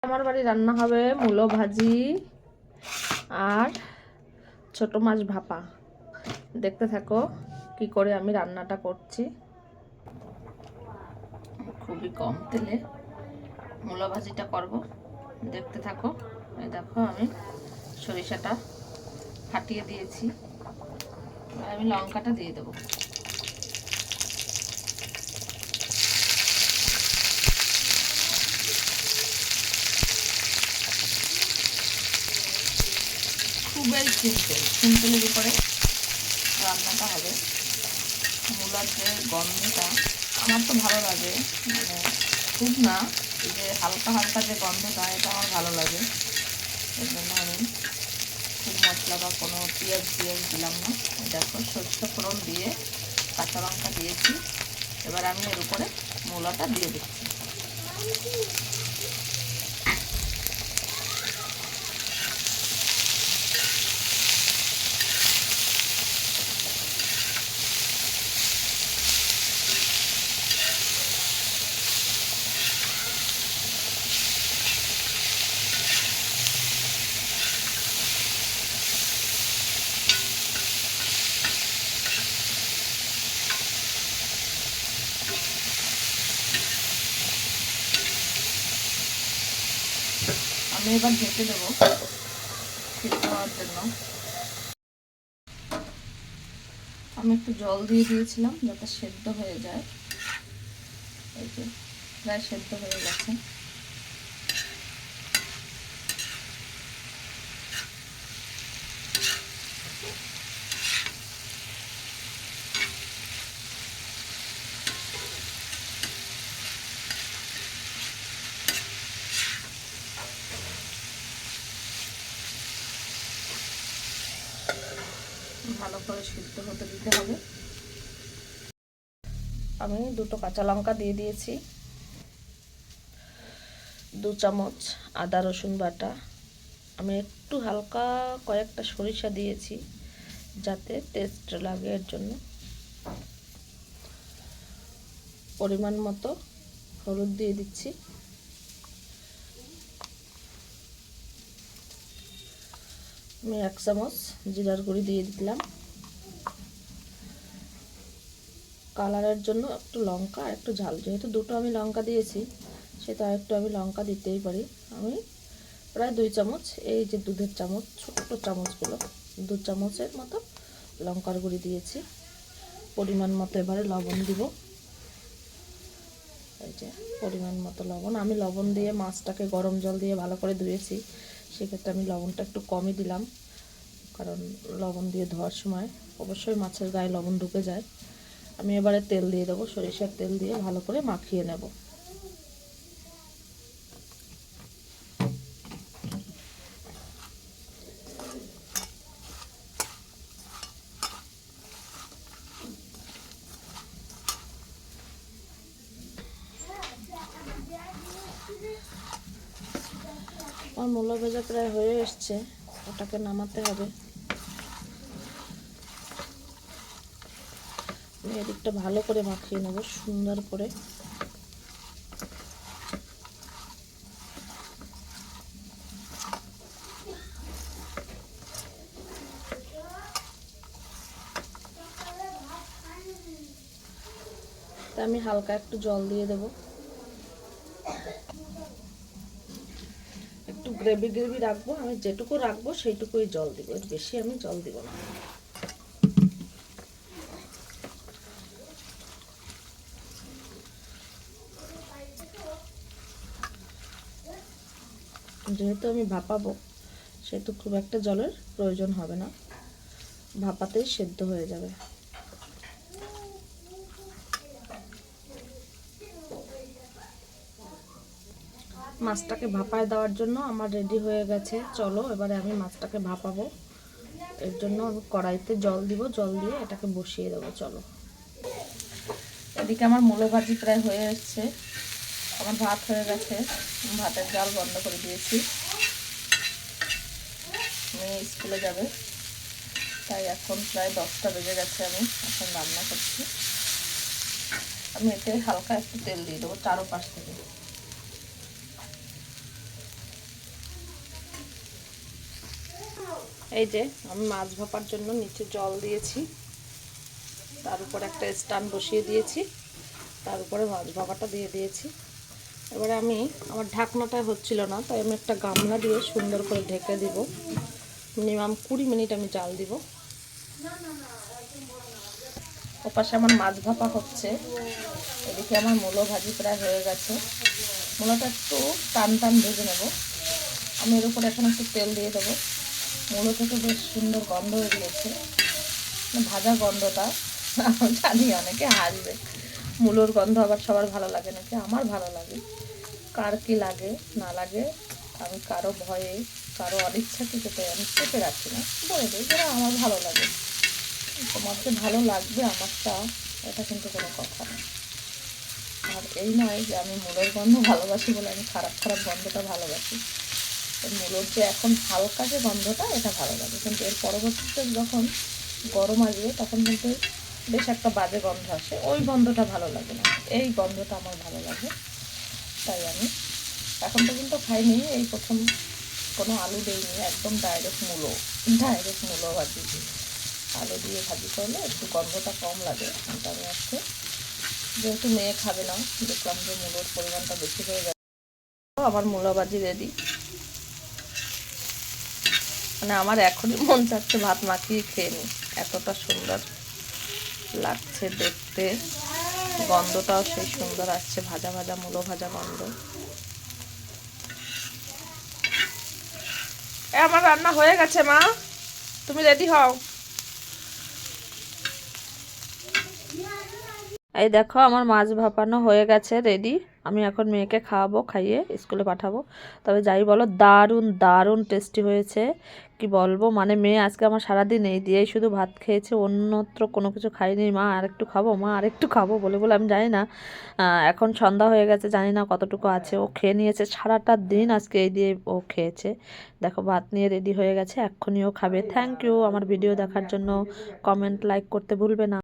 আমার বাড়ি রান্না হবে মূলো ভাজি আর ছোট মাছ ভাপা। দেখতে থাকো কি করে আমি রান্নাটা করছি। খুবই কম তেলে মূলো ভাজিটা করব, দেখতে থাকো। এই দেখো আমি সরিষাটা ফাটিয়ে দিয়েছি, আমি লঙ্কাটা দিয়ে দেবো। খুবই সিম্পলের উপরে রান্নাটা হবে। মূলার যে গন্ধটা আমার তো ভালো লাগে, মানে খুব না, এই যে হালকা হালকা যে গন্ধটা এটা আমার ভালো লাগে। এর জন্য আমি খুব মশলা বা কোনো পেঁয়াজ দিলাম না। দেখো সরষে ফোড়ন দিয়ে কাঁচা লঙ্কা দিয়েছি। এবার আমি এর উপরে মূলাটা দিয়ে দিচ্ছি। আমি এবার ঢেকে দেবো সিদ্ধ হওয়ার জন্য। আমি একটু জল দিয়ে দিয়েছিলাম যাতে সেদ্ধ হয়ে যায়। এই যে প্রায় সেদ্ধ হয়ে গেছে। ভালো করে সিদ্ধ হতে দিতে হবে। আমি দুটো কাঁচা লঙ্কা দিয়ে দিয়েছি, 2 চামচ আদা রসুন বাটা। আমি একটু হালকা কয়েকটা সরিষা দিয়েছি যাতে টেস্ট লাগে, এর জন্য। পরিমাণ মতো হলুদ দিয়ে দিচ্ছি। আমি 1 চামচ জিরার গুঁড়ি দিয়ে দিলাম। কালারের জন্য একটু লঙ্কা আর একটু ঝাল, যেহেতু দুটো আমি লঙ্কা দিয়েছি সেটা একটু আমি লঙ্কা দিতেই পারি। আমি প্রায় 2 চামচ, এই যে দুধের চামচ ছোট্ট চামচগুলো, 2 চামচের মতো লঙ্কার গুঁড়ি দিয়েছি। পরিমাণ মতো এবারে লবণ দিব। এই যে পরিমাণ মতো লবণ। আমি লবণ দিয়ে মাছটাকে গরম জল দিয়ে ভালো করে ধুয়েছি, সেক্ষেত্রে আমি লবণটা একটু কমই দিলাম, কারণ লবণ দিয়ে ধোয়ার সময় অবশ্যই মাছের গায়ে লবণ ঢুকে যায়। আমি এবারে তেল দিয়ে দেবো, সরিষার তেল দিয়ে ভালো করে মাখিয়ে নেব। আমার মূলা ভাজা প্রায় হয়ে এসছে, ওটাকে নামাতে হবে। আমি এদিকটা ভালো করে মাখিয়ে নেব সুন্দর করে। তা আমি হালকা একটু জল দিয়ে দেব, একটু গ্রেভি গ্রেভি রাখবো। আমি যেটুকু রাখবো সেইটুকুই জল দিব, এর বেশি আমি জল দিব না। যেহেতু আমি ভাপাবো সেহেতু খুব একটা জলের প্রয়োজন হবে না, ভাপাতেই সেদ্ধ হয়ে যাবে। মাছটাকে ভাপায় দেওয়ার জন্য আমার রেডি হয়ে গেছে। চলো এবারে আমি মাছটাকে ভাপাবো। এর জন্য আমি কড়াইতে জল দিব, জল দিয়ে এটাকে বসিয়ে দেবো। চলো, এদিকে আমার মূলো ভাজি প্রায় হয়ে এসছে, আমার ভাত হয়ে গেছে, ভাতের জাল বন্ধ করে দিয়েছি। মেয়ে স্কুলে যাবে, তাই এখন প্রায় 10টা বেজে গেছে। আমি এখন রান্না করছি। আমি এতে হালকা একটু তেল দিয়ে দেবো চারোপাশ থেকে। এই যে আমি মাছ ভাপার জন্য নিচে জল দিয়েছি, তার উপর একটা স্ট্যান্ড বসিয়ে দিয়েছি, তার উপরে মাছ ভাপাটা দিয়ে দিয়েছি। এবারে আমি আমার ঢাকনাটা হচ্ছিল না, তাই আমি একটা গামলা দিয়ে সুন্দর করে ঢেকে দিব। মিনিমাম 20 মিনিট আমি জাল দিব। ওপাশে আমার মাছ ভাপা হচ্ছে, এদিকে আমার মূলো ভাজি প্রায় হয়ে গেছে। মূলোটা একটু টান টান ভেজে নেব। আমি এর উপরে এখন একটু তেল দিয়ে দেবো। মূলো থেকে বেশ সুন্দর গন্ধ বেরিয়েছে, ভাজা গন্ধটা। জানি অনেকে হাসবে, মূলোর গন্ধ আবার সবার ভালো লাগে নাকি, আমার ভালো লাগে। কার কি লাগে না লাগে আমি কারো ভয়ে, কারো অনিচ্ছা কিছুতে আমি চেপে রাখি না, বলে দিই যারা আমার ভালো লাগে। তোমার যে ভালো লাগবে আমারটা, এটা কিন্তু কোনো কথা না। আর এই নয় যে আমি মূলোর গন্ধ ভালোবাসি বলে আমি খারাপ খারাপ গন্ধটা ভালোবাসি। মূলোর যে এখন হালকা যে গন্ধটা, এটা ভালো লাগে, কিন্তু এর পরবর্তীতে যখন গরম আসবে তখন কিন্তু বেশ একটা বাজে গন্ধ আসে, ওই গন্ধটা ভালো লাগে না, এই গন্ধটা আমার ভালো লাগে। তাই আমি এখন পর্যন্ত খাইনি, এই প্রথম। কোনো আলু দিইনি, একদম ডাইরেক্ট মূলো ভাজি। আলু দিয়ে ভাজি করলে একটু গন্ধটা কম লাগে, কিন্তু আমি আজকে যেহেতু মেয়ে খাবে না, দেখলাম যে মূলোর পরিমাণটা বেশি হয়ে গেছে। আমার মূলো ভাজি রেডি। মানে আমার এখনই মন চাচ্ছে ভাত মাখিয়ে খেয়ে নিই, এতটা সুন্দর লাগছে দেখতে। গন্ধটাও সেই সুন্দর আসছে, ভাজা ভাজা মূলো ভাজা গন্ধ। আমার রান্না হয়ে গেছে মা, তুমি রেডি হও। এই দেখো আমার মাছ ভাপানো হয়ে গেছে, রেডি। আমি এখন মেয়েকে খাওয়াবো, খাইয়ে স্কুলে পাঠাবো। তবে যাই বলো, দারুণ দারুণ টেস্টি হয়েছে, কি বলবো। মানে মেয়ে আজকে আমার সারাদিন এই দিয়েই শুধু ভাত খেয়েছে, অন্যত্র কোনো কিছু খাইনি। মা আরেকটু খাবো, মা আরেকটু খাবো বলে বলে আমি জানি না, এখন সন্ধ্যা হয়ে গেছে, জানি না কতটুকু আছে। ও খেয়ে নিয়েছে সারাটা দিন, আজকে এই দিয়ে ও খেয়েছে। দেখো ভাত নিয়ে রেডি হয়ে গেছে, এক্ষুনি ও খাবে। থ্যাংক ইউ আমার ভিডিও দেখার জন্য। কমেন্ট লাইক করতে ভুলবে না।